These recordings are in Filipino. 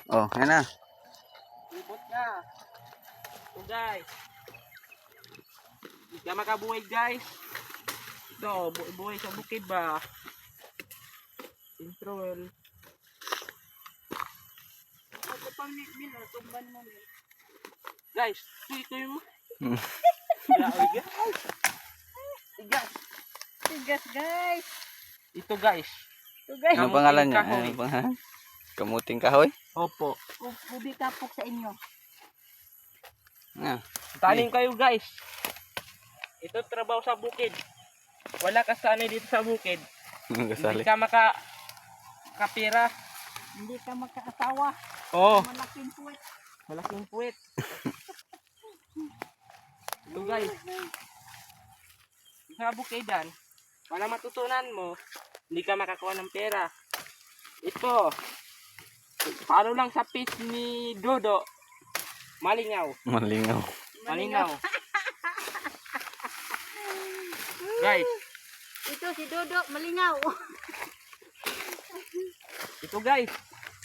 Oh, yan na. Ibot na. Ito guys. Hindi ka makabuhay guys. Ito, buhay sa bukid ba? Control. Ito pang mil, tumban mo mil. Guys, ito yung... Hmm. Tigas. Tigas guys. Ito guys. Ito guys. Ano Kamuting pangalan niya? kahoy. Ano pangalan? Kamuting kahoy? Opo. Ubi kapok sa inyo. Ah. Tanim kayo guys. Ito trabaho sa bukid. Wala ka sanay dito sa bukid. Kasali. Hindi ka kapira. Hindi ka magkaasawa. Oo. Malaking puwet. Malaking puwet. Ito guys. Sa bukidan, para matutunan mo, hindi ka makakuha ng pera. Ito. Paano lang sa page ni Dodo. Malingaw. Malingaw. Malinaw. Guys, Ito si Dodo, malingaw. ito guys.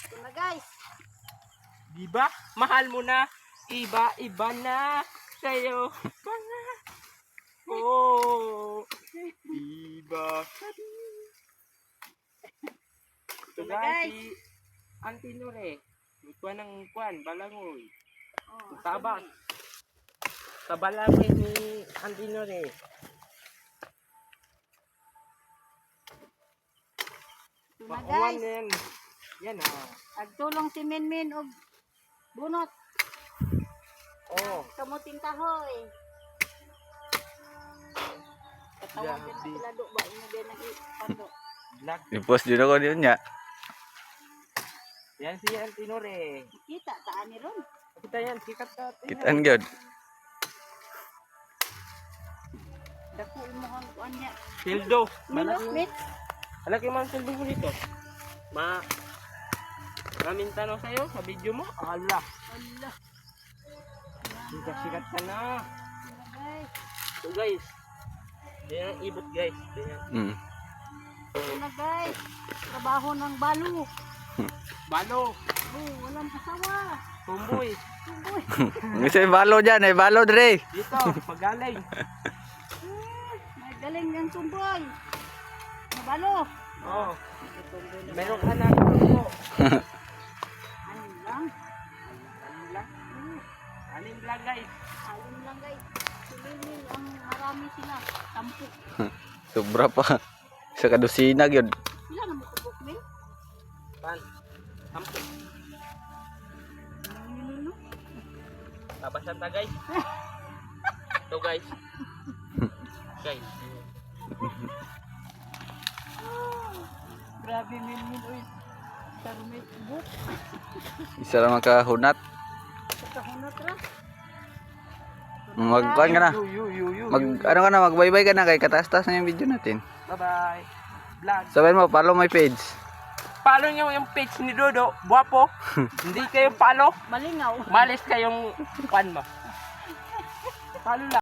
Ito na guys. Diba? Mahal mo na. Iba na sa'yo. Oh. Diba? Ito na, guys. guys. Si Auntie Nure. Ikuan ng kuan, balangoy. Oh, Taba. Tabalangoy ni Auntie Nure. ito na Pakuan guys. yan. Yan ah. Agtulong si Minmin og bunot. Oh. Kamuting kahoy. Katawag din Grabe. sila do ba ina din nagipando. Black. I-post din ako din niya. Yan si Auntie Nure. Kita taan ni ron. Kita yan, sikat ka. Kitaan gyud. Dako imo ang kuan niya. Sildo. Minok mit. Malaki man sildo mo dito. Maraming tanong sa'yo sa video mo. Allah. Allah. Sikat ka na. Ito na guys. So guys. Yan ang ibot guys. Yan. Mm. Ito na guys. Trabaho ng balo. Balo. Oh, walang asawa. Tumboy. Tuboy. Gusto yung balo dyan, eh. Balo, Dre. Dito. Magaling. May galing ng tumboy. Balo. Oh. Meron ka na. Ano Ano lang? lang? Anim lang guys. Alin lang guys. Sililil ang marami sila. Tampo. Sobra pa. Sa kadusina gyud. Sila na matubok min. Pan. Sampo. Ano? Tabasan ta guys. Ito guys. Guys. Grabe min oy. Sarmit buk. Isa lang makahunat. Katahunot ra. Magkuhan ka na. Ano ka na, magbaybay ka na kay kataas-taas na yung video natin. Bye bye. Vlog. Sabihin mo, follow my page. Follow nyo yung page ni Dodo. Buwapo. Hindi kayo follow. Malingaw. Malis kayong pan mo. Follow lang.